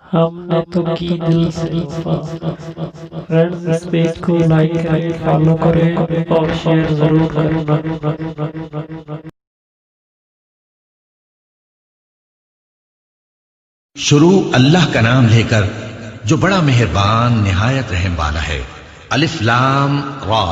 ہم نے تو کی دل سے وفا۔ فرینڈز اس پیج کو لائک کریں، فالو کریں اور شیئر ضرور کرنا۔ شروع اللہ کا نام لے کر جو بڑا مہربان نہایت رحم والا ہے۔ الف لام را،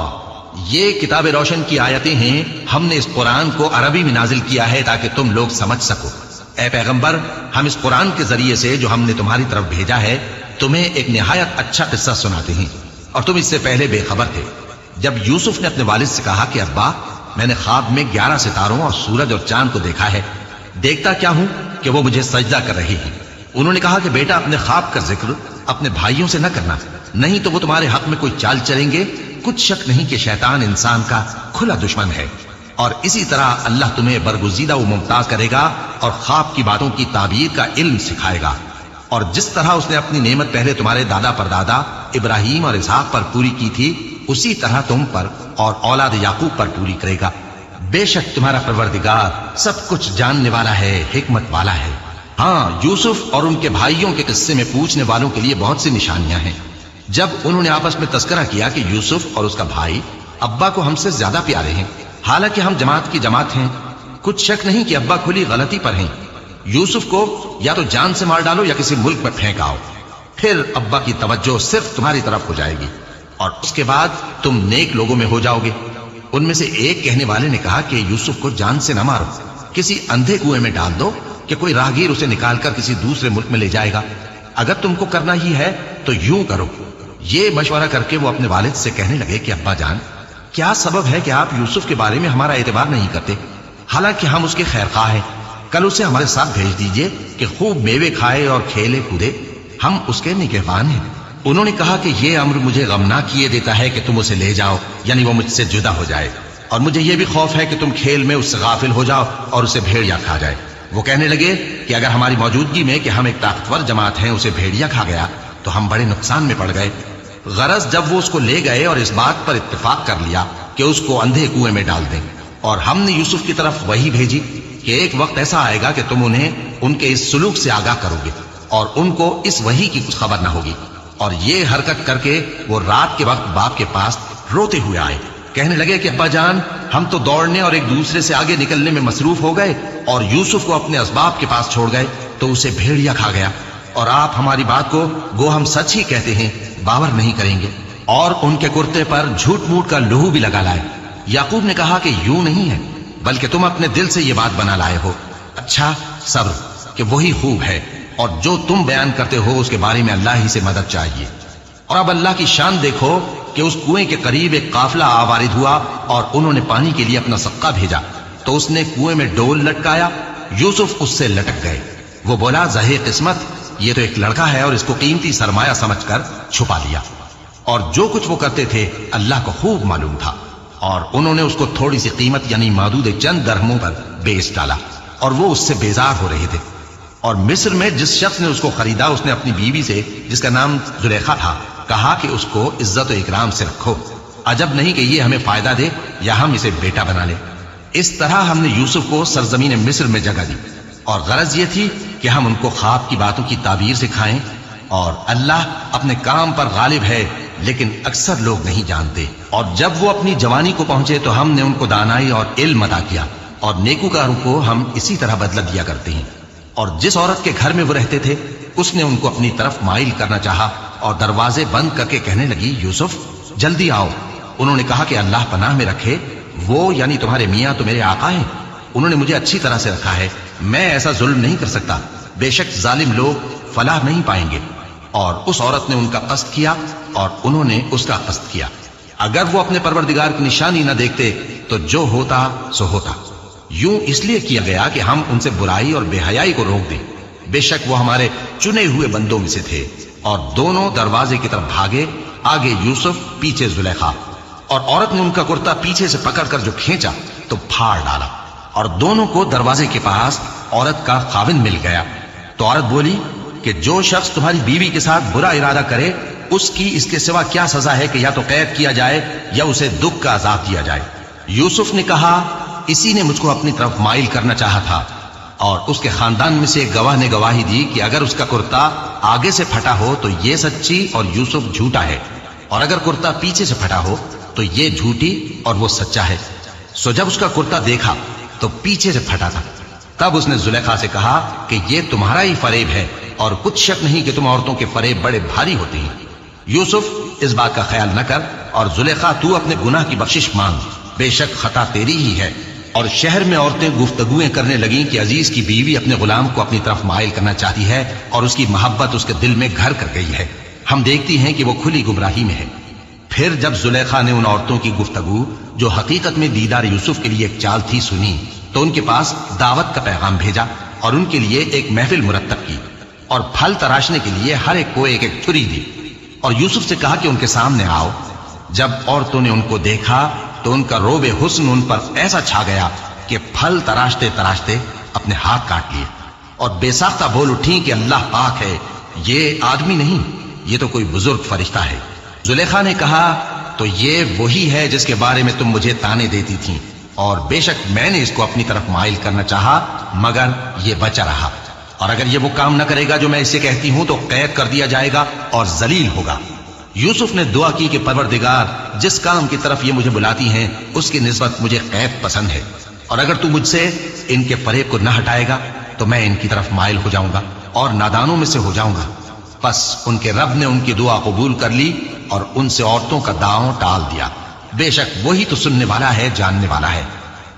یہ کتاب روشن کی آیتیں ہیں۔ ہم نے اس قرآن کو عربی میں نازل کیا ہے تاکہ تم لوگ سمجھ سکو۔ اے پیغمبر، ہم اس قرآن کے ذریعے سے جو ہم نے تمہاری طرف بھیجا ہے تمہیں ایک نہایت اچھا قصہ سناتے ہیں، اور تم اس سے پہلے بے خبر تھے۔ جب یوسف نے اپنے والد سے کہا کہ ابا، میں نے خواب میں 11 ستاروں اور سورج اور چاند کو دیکھا ہے، دیکھتا کیا ہوں کہ وہ مجھے سجدہ کر رہی ہیں۔ انہوں نے کہا کہ بیٹا، اپنے خواب کا ذکر اپنے بھائیوں سے نہ کرنا، نہیں تو وہ تمہارے حق میں کوئی چال چلیں گے۔ کچھ شک نہیں کہ شیطان انسان کا کھلا دشمن ہے، اور اسی طرح اللہ تمہیں برگزیدہ و ممتاز کرے گا اور خواب کی باتوں کی تعبیر کا علم سکھائے گا، اور جس طرح اس نے اپنی نعمت پہلے تمہارے دادا پردادا ابراہیم اور اسحاق پر پوری کی تھی، اسی طرح تم پر اور اولاد یعقوب پر پوری کرے گا۔ بے شک تمہارا پروردگار سب کچھ جاننے والا ہے، حکمت والا ہے۔ ہاں، یوسف اور ان کے بھائیوں کے قصے میں پوچھنے والوں کے لیے بہت سی نشانیاں ہیں۔ جب انہوں نے آپس میں تذکرہ کیا کہ یوسف اور اس کا بھائی ابا کو ہم سے زیادہ پیارے ہیں، حالانکہ ہم جماعت کی جماعت ہیں، کچھ شک نہیں کہ ابا کھلی غلطی پر ہیں۔ یوسف کو یا تو جان سے مار ڈالو یا کسی ملک میں پھینک آؤ، پھر ابا کی توجہ صرف تمہاری طرف ہو جائے گی، اور اس کے بعد تم نیک لوگوں میں ہو جاؤ گے۔ ان میں سے ایک کہنے والے نے کہا کہ یوسف کو جان سے نہ مارو، کسی اندھے کنویں میں ڈال دو کہ کوئی راہگیر اسے نکال کر کسی دوسرے ملک میں لے جائے گا۔ اگر تم کو کرنا ہی ہے تو یوں کرو۔ یہ مشورہ کر کے وہ اپنے والد سے کہنے لگے کہ ابا جان، کیا سبب ہے کہ آپ یوسف کے بارے میں ہمارا اعتبار نہیں کرتے، حالانکہ ہم اس کے خیر خواہ ہیں؟ کل اسے ہمارے ساتھ بھیج دیجئے کہ خوب میوے کھائے اور کھیلے کودے، ہم اس کے نگہبان ہیں۔ انہوں نے کہا کہ یہ امر مجھے غمناک کیے دیتا ہے کہ تم اسے لے جاؤ، یعنی وہ مجھ سے جدا ہو جائے، اور مجھے یہ بھی خوف ہے کہ تم کھیل میں اس سے غافل ہو جاؤ اور اسے بھیڑیا کھا جائے۔ وہ کہنے لگے کہ اگر ہماری موجودگی میں کہ ہم ایک طاقتور جماعت ہیں اسے بھیڑیا کھا گیا تو ہم بڑے نقصان میں پڑ گئے۔ غرض جب وہ اس کو لے گئے اور اس بات پر اتفاق کر لیا کہ اس کو اندھے کنویں میں ڈال دیں، اور ہم نے یوسف کی طرف وحی بھیجی کہ ایک وقت ایسا آئے گا کہ تم انہیں ان کے اس سلوک سے آگاہ کرو گے اور ان کو اس وحی کی کچھ خبر نہ ہوگی۔ اور یہ حرکت کر کے وہ رات کے وقت باپ کے پاس روتے ہوئے آئے، کہنے لگے کہ ابا جان، ہم تو دوڑنے اور ایک دوسرے سے آگے نکلنے میں مصروف ہو گئے اور یوسف کو اپنے اسباب کے پاس چھوڑ گئے تو اسے بھیڑیا کھا گیا، اور آپ ہماری بات کو گو ہم سچ ہی کہتے ہیں باور نہیں کریں گے، اور ان کے کرتے پر جھوٹ موٹ کا لہو بھی لگا لائے۔ یعقوب نے کہا کہ یوں نہیں ہے، بلکہ تم اپنے دل سے یہ بات بنا لائے ہو۔ اچھا، صبر کہ وہی خوب ہے، اور جو تم بیان کرتے ہو اس کے بارے میں اللہ ہی سے مدد چاہیے۔ اور اب اللہ کی شان دیکھو کہ اس کنویں کے قریب ایک قافلہ آوارد ہوا اور انہوں نے پانی کے لیے اپنا سقہ بھیجا، تو اس نے کنویں میں ڈول لٹکایا، یوسف اس سے لٹک گئے۔ وہ بولا، زہے قسمت، یہ تو ایک لڑکا ہے اور اس کو قیمتی سرمایہ سمجھ کر چھپا لیا۔ اور جو کچھ وہ کرتے تھے اللہ کو خوب معلوم تھا، اور انہوں نے اس کو تھوڑی سی قیمت یعنی محدود چند درہموں پر بیچ ڈالا، اور وہ اس سے بیزار ہو رہے تھے۔ اور مصر میں جس شخص نے اس کو خریدا اس نے اپنی بیوی سے جس کا نام زلیخا تھا کہا کہ اس کو عزت و اکرام سے رکھو، عجب نہیں کہ یہ ہمیں فائدہ دے یا ہم اسے بیٹا بنا لیں۔ اس طرح ہم نے یوسف کو سرزمین مصر میں جگہ دی، اور غرض یہ تھی کہ ہم ان کو خواب کی باتوں کی تعبیر سکھائیں، اور اللہ اپنے کام پر غالب ہے لیکن اکثر لوگ نہیں جانتے۔ اور جب وہ اپنی جوانی کو پہنچے تو ہم نے ان کو دانائی اور علم عطا کیا، اور نیکوکاروں کو ہم اسی طرح بدلہ دیا کرتے ہیں۔ اور جس عورت کے گھر میں وہ رہتے تھے اس نے ان کو اپنی طرف مائل کرنا چاہا اور دروازے بند کر کے کہنے لگی، یوسف جلدی آؤ۔ انہوں نے کہا کہ اللہ پناہ میں رکھے، وہ یعنی تمہارے میاں تو میرے آقا ہیں، انہوں نے مجھے اچھی طرح سے رکھا ہے، میں ایسا ظلم نہیں کر سکتا، بے شک ظالم لوگ فلاح نہیں پائیں گے۔ اور اس عورت نے ان کا قصد کیا اور انہوں نے اس کا قصد کیا۔ اگر وہ اپنے پروردگار کی نشانی نہ دیکھتے تو جو ہوتا سو ہوتا۔ یوں اس لیے کیا گیا کہ ہم ان سے برائی اور بے حیائی کو روک دیں، بے شک وہ ہمارے چنے ہوئے بندوں میں سے تھے۔ اور دونوں دروازے کی طرف بھاگے، آگے یوسف پیچھے زلیخا، اور عورت نے ان کا کرتا پیچھے سے پکڑ کر جو کھینچا تو پھاڑ ڈالا، اور دونوں کو دروازے کے پاس عورت کا خاوند مل گیا۔ تو عورت بولی کہ جو شخص تمہاری بیوی کے ساتھ برا ارادہ کرے اس کی اس کے سوا کیا سزا ہے کہ یا تو قید کیا جائے یا اسے دکھ کا عذاب دیا جائے۔ یوسف نے کہا، اسی نے مجھ کو اپنی طرف مائل کرنا چاہا تھا، اور اس کے خاندان میں سے ایک گواہ نے گواہی دی کہ اگر اس کا کرتا آگے سے پھٹا ہو تو یہ سچی اور یوسف جھوٹا ہے، اور اگر کرتا پیچھے سے پھٹا ہو تو یہ جھوٹی اور وہ سچا ہے۔ سو جب اس کا کرتا دیکھا تو پیچھے سے پھٹا تھا، تب اس نے زلیخا سے کہا کہ یہ تمہارا ہی فریب ہے، اور کچھ شک نہیں کہ تم عورتوں کے فریب بڑے بھاری ہوتے ہیں۔ یوسف اس بات کا خیال نہ کر، اور زلیخا تو اپنے گناہ کی بخشش مانگ، بے شک خطا تیری ہی ہے۔ اور شہر میں عورتیں گفتگویں کرنے لگیں کہ عزیز کی بیوی اپنے غلام کو اپنی طرف مائل کرنا چاہتی ہے اور اس کی محبت اس کے دل میں گھر کر گئی ہے، ہم دیکھتی ہیں کہ وہ کھلی گمراہی میں ہے۔ پھر جب زلیخا نے ان عورتوں کی گفتگو جو حقیقت میں دیدار یوسف کے لیے ایک چال تھی سنی، تو ان کے پاس دعوت کا پیغام بھیجا اور ان کے لیے ایک محفل مرتب کی، اور پھل تراشنے کے لیے ہر ایک کو ایک ایک چھری دی، اور یوسف سے کہا کہ ان کے سامنے آؤ۔ جب عورتوں نے ان کو دیکھا تو ان کا روب حسن ان پر ایسا چھا گیا کہ پھل تراشتے تراشتے اپنے ہاتھ کاٹ لیے، اور بے ساختہ بول اٹھی کہ اللہ پاک ہے، یہ آدمی نہیں، یہ تو کوئی بزرگ فرشتہ ہے۔ زلیخا نے کہا تو یہ وہی ہے جس کے بارے میں تم مجھے تانے دیتی تھیں، اور بے شک میں نے اس کو اپنی طرف مائل کرنا چاہا مگر یہ بچا رہا، اور اگر یہ وہ کام نہ کرے گا جو میں اسے کہتی ہوں تو قید کر دیا جائے گا اور ذلیل ہوگا۔ یوسف نے دعا کی کہ پروردگار، جس کام کی طرف یہ مجھے بلاتی ہیں اس کی نسبت مجھے قید پسند ہے، اور اگر تو مجھ سے ان کے فریب کو نہ ہٹائے گا تو میں ان کی طرف مائل ہو جاؤں گا اور نادانوں میں سے ہو جاؤں گا۔ بس ان کے رب نے ان کی دعا قبول کر لی اور ان سے عورتوں کا داؤں ٹال دیا، بے شک وہی تو سننے والا ہے، جاننے والا ہے۔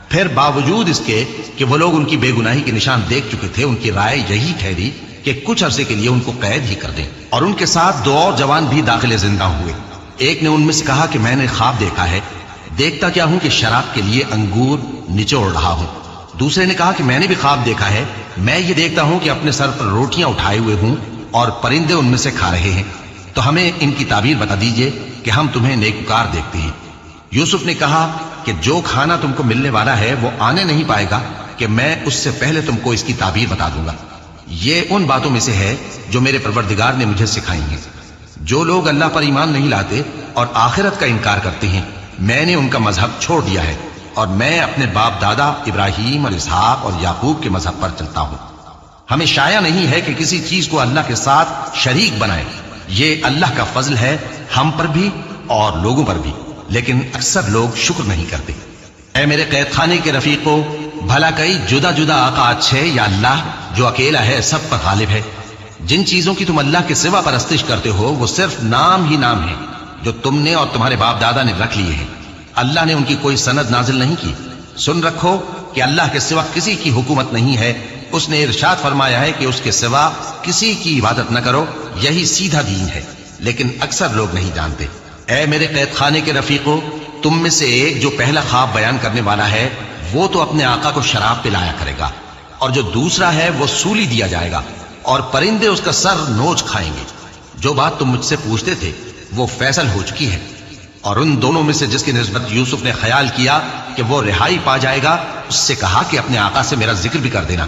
پھر باوجود اس کے کہ وہ لوگ ان کی بے گناہی کے نشان دیکھ چکے تھے، ان کی رائے یہی ٹھہری کہ کچھ عرصے کے لیے ان کو قید ہی کر دیں، اور ان کے ساتھ دو اور جوان بھی داخل زندہ ہوئے۔ ایک نے ان میں سے کہا کہ میں نے خواب دیکھا ہے، دیکھتا کیا ہوں کہ شراب کے لیے انگور نچوڑ رہا ہوں۔ دوسرے نے کہا کہ میں نے بھی خواب دیکھا ہے، میں یہ دیکھتا ہوں کہ اپنے سر پر روٹیاں اٹھائے ہوئے ہوں اور پرندے ان میں سے کھا رہے ہیں، تو ہمیں ان کی تعبیر بتا دیجئے کہ ہم تمہیں نیکوکار دیکھتے ہیں۔ یوسف نے کہا کہ جو کھانا تم کو ملنے والا ہے وہ آنے نہیں پائے گا کہ میں اس سے پہلے تم کو اس کی تعبیر بتا دوں گا۔ یہ ان باتوں میں سے ہے جو میرے پروردگار نے مجھے سکھائی ہیں۔ جو لوگ اللہ پر ایمان نہیں لاتے اور آخرت کا انکار کرتے ہیں، میں نے ان کا مذہب چھوڑ دیا ہے، اور میں اپنے باپ دادا ابراہیم اور اسحاق اور یعقوب کے مذہب پر چلتا ہوں۔ ہمیں شایع نہیں ہے کہ کسی چیز کو اللہ کے ساتھ شریک بنائے، یہ اللہ کا فضل ہے ہم پر بھی اور لوگوں پر بھی، لیکن اکثر لوگ شکر نہیں کرتے۔ اے میرے قید خانے کے رفیقو، بھلا کئی جدا جدا آقا اچھے یا اللہ جو اکیلا ہے، سب پر غالب ہے؟ جن چیزوں کی تم اللہ کے سوا پرستش کرتے ہو وہ صرف نام ہی نام ہے جو تم نے اور تمہارے باپ دادا نے رکھ لیے ہیں، اللہ نے ان کی کوئی سند نازل نہیں کی۔ سن رکھو کہ اللہ کے سوا کسی کی حکومت نہیں ہے، اس نے ارشاد فرمایا ہے کہ اس کے سوا کسی کی عبادت نہ کرو، یہی سیدھا دین ہے، لیکن اکثر لوگ نہیں جانتے۔ اے میرے قید خانے کے رفیقو، تم میں سے ایک جو پہلا خواب بیان کرنے والا ہے وہ تو اپنے آقا کو شراب پلایا کرے گا، اور جو دوسرا ہے وہ سولی دیا جائے گا، اور پرندے اس کا سر نوچ کھائیں گے۔ جو بات تم مجھ سے پوچھتے تھے وہ فیصل ہو چکی ہے، اور ان دونوں میں سے جس کی نسبت یوسف نے خیال کیا کہ وہ رہائی پا جائے گا، اس سے کہا کہ اپنے آقا سے میرا ذکر بھی کر دینا۔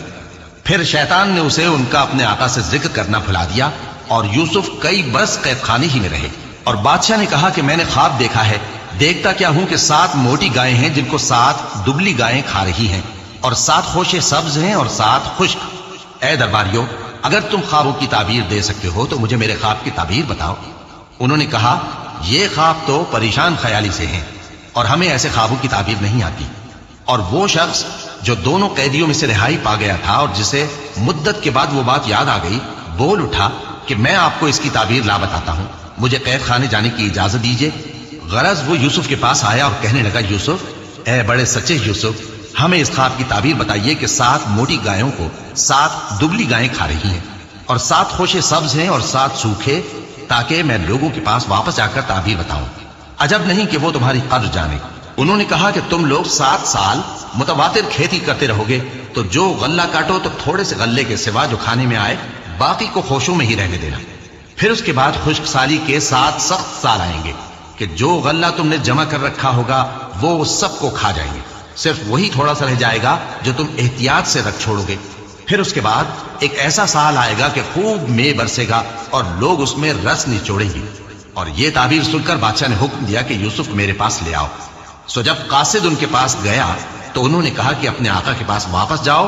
پھر شیطان نے اسے ان کا اپنے آقا سے ذکر کرنا بھلا دیا، اور یوسف کئی برس قید خانے ہی میں رہے۔ اور بادشاہ نے کہا کہ میں نے خواب دیکھا ہے، دیکھتا کیا ہوں کہ 7 موٹی گائیں ہیں جن کو 7 دبلی گائیں کھا رہی ہیں، اور 7 خوشے سبز ہیں اور 7 خشک۔ اے درباریوں، اگر تم خوابوں کی تعبیر دے سکتے ہو تو مجھے میرے خواب کی تعبیر بتاؤ۔ انہوں نے کہا یہ خواب تو پریشان خیالی سے ہیں اور ہمیں ایسے خوابوں کی تعبیر نہیں آتی۔ اور وہ شخص جو دونوں قیدیوں میں سے رہائی پا گیا تھا اور جسے مدت کے بعد وہ بات یاد آ گئی، بول اٹھا کہ میں آپ کو اس کی تعبیر لا بتاتا ہوں، مجھے قید خانے جانے کی اجازت دیجیے۔ غرض وہ یوسف کے پاس آیا اور کہنے لگا، یوسف، اے بڑے سچے یوسف، ہمیں اس خواب کی تعبیر بتائیے کہ 7 موٹی گایوں کو 7 دبلی گائیں کھا رہی ہیں، اور 7 خوشے سبز ہیں اور 7 سوکھے، تاکہ میں لوگوں کے پاس واپس جا کر تعبیر بتاؤں۔ عجب نہیں کہ وہ تمہاری قدر جانے۔ انہوں نے کہا کہ تم لوگ 7 سال متواتر کھیتی کرتے رہو گے، تو جو غلہ کاٹو تو تھوڑے سے غلے کے سوا جو کھانے میں آئے باقی کو خوشوں میں ہی رہنے دینا۔ پھر اس کے بعد خشک سالی کے 7 سخت سال آئیں گے کہ جو غلہ تم نے جمع کر رکھا ہوگا وہ سب کو کھا جائیں گے، صرف وہی تھوڑا سا رہ جائے گا جو تم احتیاط سے رکھ چھوڑو گے۔ پھر اس کے بعد ایک ایسا سال آئے گا کہ خوب مے برسے گا اور لوگ اس میں رس نچوڑیں گے۔ اور یہ تعبیر سن کر بادشاہ نے حکم دیا کہ یوسف میرے پاس لے آؤ۔ سو جب قاصد ان کے پاس گیا تو انہوں نے کہا کہ اپنے آقا کے پاس واپس جاؤ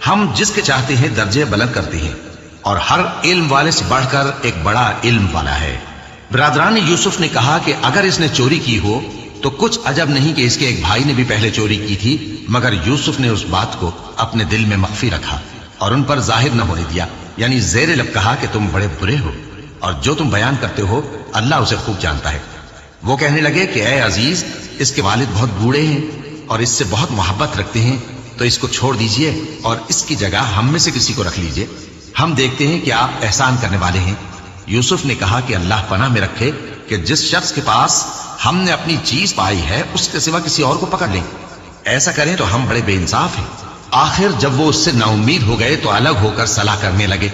ہم جس کے چاہتے ہیں درجے بلند کرتے ہیں، اور ہر علم والے سے بڑھ کر ایک بڑا علم والا ہے۔ برادران یوسف نے کہا کہ اگر اس نے چوری کی ہو تو کچھ عجب نہیں کہ اس کے ایک بھائی نے بھی پہلے چوری کی تھی، مگر یوسف نے اس بات کو اپنے دل میں مخفی رکھا اور ان پر ظاہر نہ ہونے دیا، یعنی زیر لب کہا کہ تم بڑے برے ہو اور جو تم بیان کرتے ہو اللہ اسے خوب جانتا ہے۔ وہ کہنے لگے کہ اے عزیز، اس کے والد بہت بوڑھے ہیں اور اس سے بہت محبت رکھتے ہیں، تو اس کو چھوڑ دیجئے اور اس کی جگہ ہم میں سے کسی کو رکھ لیجئے، ہم دیکھتے ہیں کہ آپ احسان کرنے والے ہیں۔ یوسف نے کہا کہ اللہ پناہ میں رکھے کہ جس شخص کے پاس ہم نے اپنی چیز پائی ہے اس کے سوا کسی اور کو پکڑ لیں، ایسا کریں تو ہم بڑے بے انصاف ہیں۔ آخر جب وہ اس سے نا امید ہو گئے تو الگ ہو کر صلاح کرنے لگے۔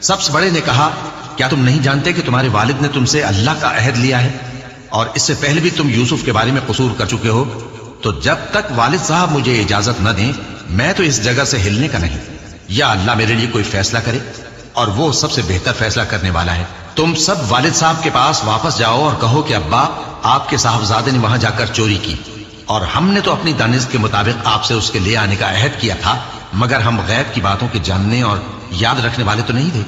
سب سے بڑے نے کہا کیا تم نہیں جانتے کہ تمہارے والد نے تم سے اللہ کا عہد لیا ہے اور اس سے پہلے بھی تم یوسف کے بارے میں قصور کر چکے ہو؟ تو جب تک والد صاحب مجھے اجازت نہ دیں میں تو اس جگہ سے ہلنے کا نہیں، یا اللہ میرے لیے کوئی فیصلہ کرے، اور وہ سب سے بہتر فیصلہ کرنے والا ہے۔ تم سب والد صاحب کے پاس واپس جاؤ اور کہو کہ ابا، آپ کے صاحبزادے نے وہاں جا کر چوری کی اور ہم نے تو اپنی دانش کے مطابق آپ سے اس کے لے آنے کا عہد کیا تھا، مگر ہم غیب کی باتوں کے جاننے اور یاد رکھنے والے تو نہیں تھے،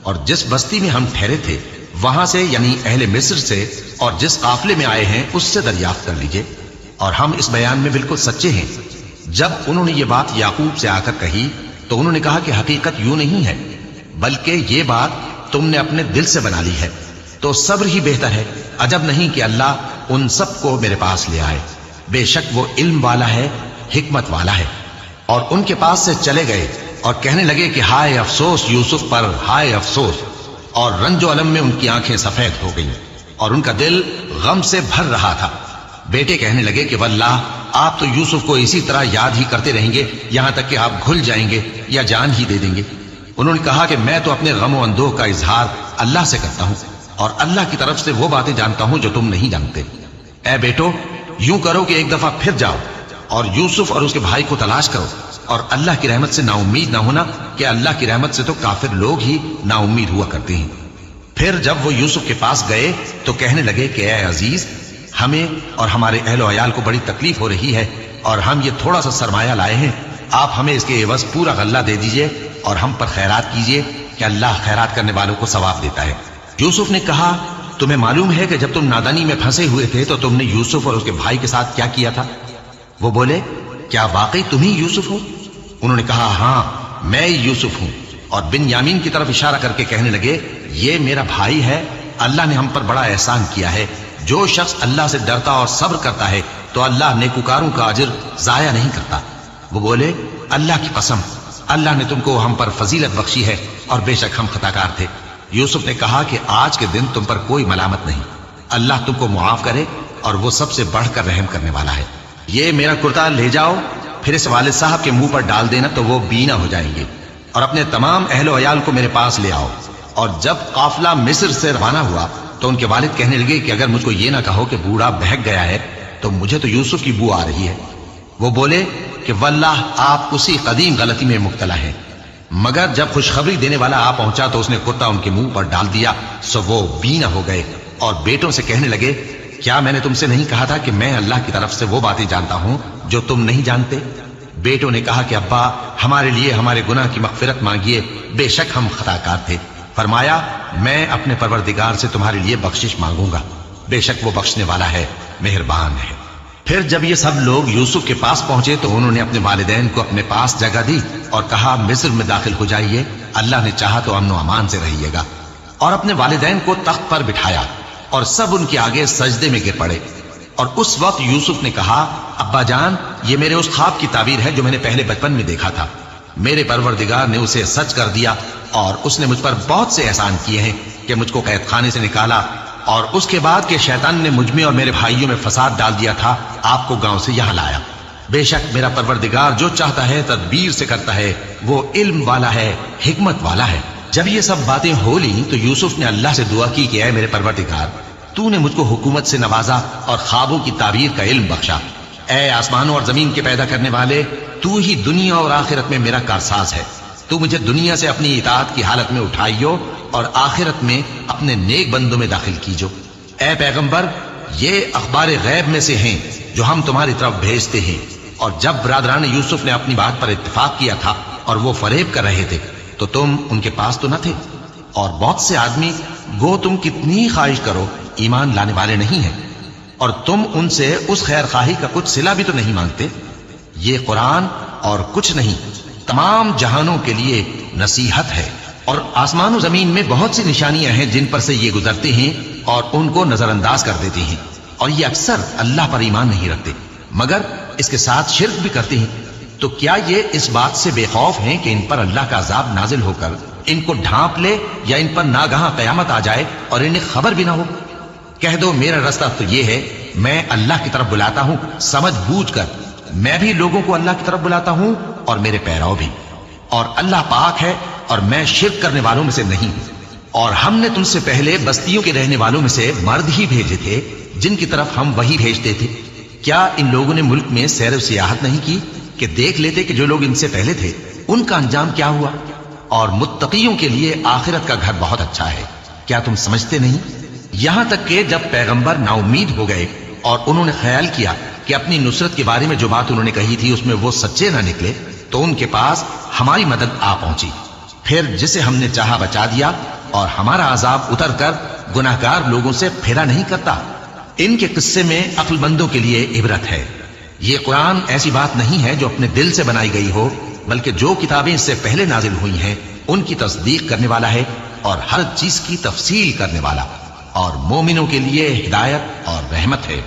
اور جس بستی میں ہم ٹھہرے تھے وہاں سے یعنی اہل مصر سے اور جس قافلے میں آئے ہیں اس سے دریافت کر لیجئے، اور ہم اس بیان میں بالکل سچے ہیں۔ جب انہوں نے یہ بات یعقوب سے آ کر کہی تو انہوں نے کہا کہ حقیقت یوں نہیں ہے، بلکہ یہ بات تم نے اپنے دل سے بنا لی ہے، تو صبر ہی بہتر ہے۔ عجب نہیں کہ اللہ ان سب کو میرے پاس لے آئے، بے شک وہ علم والا ہے، حکمت والا ہے۔ اور ان کے پاس سے چلے گئے اور کہنے لگے کہ ہائے افسوس یوسف پر، ہائے افسوس، اور رنج و الم میں ان کی آنکھیں سفید ہو گئیں اور ان کا دل غم سے بھر رہا تھا۔ بیٹے کہنے لگے کہ واللہ آپ تو یوسف کو اسی طرح یاد ہی کرتے رہیں گے یہاں تک کہ آپ گھل جائیں گے یا جان ہی دے دیں گے۔ انہوں نے کہا کہ میں تو اپنے غم و اندوہ کا اظہار اللہ سے کرتا ہوں اور اللہ کی طرف سے وہ باتیں جانتا ہوں جو تم نہیں جانتے۔ اے بیٹو، یوں کرو کہ ایک دفعہ پھر جاؤ اور یوسف اور اس کے بھائی کو تلاش کرو، اور اللہ کی رحمت سے نا امید نہ ہونا کہ اللہ کی رحمت سے تو کافر لوگ ہی نا امید ہوا کرتے ہیں۔ پھر جب وہ یوسف کے پاس گئے تو کہنے لگے کہ اے عزیز، ہمیں اور ہمارے اہل و عیال کو بڑی تکلیف ہو رہی ہے اور ہم یہ تھوڑا سا سرمایہ لائے ہیں، آپ ہمیں اس کے عوض پورا غلہ دے دیجئے اور ہم پر خیرات کیجئے کہ اللہ خیرات کرنے والوں کو ثواب دیتا ہے۔ یوسف نے کہا تمہیں معلوم ہے کہ جب تم نادانی میں پھنسے ہوئے تھے تو تم نے یوسف اور اس کے بھائی کے ساتھ کیا کیا تھا؟ وہ بولے کیا واقعی تم ہی یوسف ہو؟ انہوں نے کہا ہاں میں یوسف ہوں، اور بن یامین کی طرف اشارہ کر کے کہنے لگے یہ میرا بھائی ہے، اللہ نے ہم پر بڑا احسان کیا ہے۔ جو شخص اللہ سے ڈرتا اور صبر کرتا ہے تو اللہ نیکوکاروں کا اجر ضائع نہیں کرتا۔ وہ بولے اللہ کی قسم، اللہ نے تم کو ہم پر فضیلت بخشی ہے اور بے شک ہم خطاکار تھے۔ یوسف نے کہا کہ آج کے دن تم پر کوئی ملامت نہیں، اللہ تم کو معاف کرے اور وہ سب سے بڑھ کر رحم کرنے والا ہے۔ یہ میرا کرتا لے جاؤ، پھر اس والد صاحب کے منہ پر ڈال دینا تو وہ بینا ہو جائیں گے، اور اپنے تمام اہل و عیال کو میرے پاس لے آؤ۔ اور جب قافلہ مصر سے روانہ ہوا تو ان کے والد کہنے لگے کہ اگر مجھ کو یہ نہ کہو کہ بوڑھا بہک گیا ہے تو مجھے تو یوسف کی بو آ رہی ہے۔ وہ بولے کہ واللہ آپ اسی قدیم غلطی میں مبتلا ہیں۔ مگر جب خوشخبری دینے والا آ پہنچا تو اس نے کرتا ان کے منہ پر ڈال دیا، سو وہ بینا ہو گئے اور بیٹوں سے کہنے لگے کیا میں نے تم سے نہیں کہا تھا کہ میں اللہ کی طرف سے وہ باتیں جانتا ہوں جو تم نہیں جانتے؟ بیٹوں نے کہا کہ ابا ہمارے لیے ہمارے گناہ کی مغفرت مانگیے، بے شک ہم خطاکار تھے۔ فرمایا میں اپنے پروردگار سے تمہارے لیے بخشش مانگوں گا، بے شک وہ بخشنے والا ہے، مہربان ہے۔ پھر جب یہ سب لوگ یوسف کے پاس پہنچے تو انہوں نے اپنے والدین کو اپنے پاس جگہ دی اور کہا مصر میں داخل ہو جائیے، اللہ نے چاہا تو امن و امان سے رہیے گا، اور اپنے والدین کو تخت پر بٹھایا اور سب ان کے آگے سجدے میں گر پڑے۔ اور اس وقت یوسف نے کہا ابا جان، یہ میرے اس خواب کی تعبیر ہے جو میں نے پہلے بچپن میں دیکھا تھا، میرے پروردگار نے اسے سچ کر دیا اور اس نے مجھ پر بہت سے احسان کیے ہیں کہ مجھ کو قید خانے سے نکالا، اور اس کے بعد کہ شیطان نے مجھ میں اور میرے بھائیوں میں فساد ڈال دیا تھا آپ کو گاؤں سے یہاں لایا۔ بے شک میرا پروردگار جو چاہتا ہے تدبیر سے کرتا ہے، وہ علم والا ہے، حکمت والا ہے۔ جب یہ سب باتیں ہو لیں تو یوسف نے اللہ سے دعا کی کہ اے میرے پروردگار، تو نے مجھ کو حکومت سے نوازا اور خوابوں کی تعبیر کا علم بخشا۔ اے آسمانوں اور زمین کے پیدا کرنے والے، تو ہی دنیا اور آخرت میں میرا کارساز ہے، تو مجھے دنیا سے اپنی اطاعت کی حالت میں اٹھائیو اور آخرت میں اپنے نیک بندوں میں داخل کیجو۔ اے پیغمبر، یہ اخبار غیب میں سے ہیں جو ہم تمہاری طرف بھیجتے ہیں۔ اور جب برادران یوسف نے اپنی بات پر اتفاق کیا تھا اور وہ فریب کر رہے تھے تو تم ان کے پاس تو نہ تھے، اور بہت سے آدمی گو تم کتنی خواہش کرو ایمان لانے والے نہیں ہیں، اور تم ان سے اس خیر خواہی کا کچھ صلہ بھی تو نہیں مانگتے۔ یہ قرآن اور کچھ نہیں تمام جہانوں کے لیے نصیحت ہے، اور آسمان و زمین میں بہت سی نشانیاں ہیں جن پر سے یہ گزرتے ہیں اور ان کو نظر انداز کر دیتے ہیں، اور یہ اکثر اللہ پر ایمان نہیں رکھتے مگر اس کے ساتھ شرک بھی کرتے ہیں۔ تو کیا یہ اس بات سے بے خوف ہیں کہ ان پر اللہ کا عذاب نازل ہو کر ان کو ڈھانپ لے، یا ان پر ناگہاں قیامت آ جائے اور انہیں خبر بھی نہ ہو؟ کہہ دو میرا رستہ تو یہ ہے، میں اللہ کی طرف بلاتا ہوں سمجھ بوجھ کر، میں بھی لوگوں کو اللہ کی طرف بلاتا ہوں اور میرے پیراؤ بھی، اور اللہ پاک ہے اور میں شرک کرنے والوں میں سے نہیں ہوں۔ اور ہم نے تم سے پہلے بستیوں کے رہنے والوں میں سے مرد ہی بھیجے تھے جن کی طرف ہم وہی بھیجتے تھے۔ کیا ان لوگوں نے ملک میں سیر و سیاحت نہیں کی کہ دیکھ لیتے کہ جو لوگ ان سے پہلے تھے ان کا انجام کیا ہوا؟ اور متقیوں کے لیے آخرت کا گھر بہت اچھا ہے، کیا تم سمجھتے نہیں؟ یہاں تک کہ جب پیغمبر نا امید ہو گئے اور انہوں نے خیال کیا کہ اپنی نصرت کے بارے میں جو بات انہوں نے کہی تھی اس میں وہ سچے نہ نکلے، تو ان کے پاس ہماری مدد آ پہنچی، پھر جسے ہم نے چاہا بچا دیا، اور ہمارا عذاب اتر کر گناہگار لوگوں سے پھیرا نہیں کرتا۔ ان کے قصے میں عقل مندوں کے لیے عبرت ہے۔ یہ قرآن ایسی بات نہیں ہے جو اپنے دل سے بنائی گئی ہو، بلکہ جو کتابیں اس سے پہلے نازل ہوئی ہیں ان کی تصدیق کرنے والا ہے اور ہر چیز کی تفصیل کرنے والا، اور مومنوں کے لیے ہدایت اور رحمت ہے۔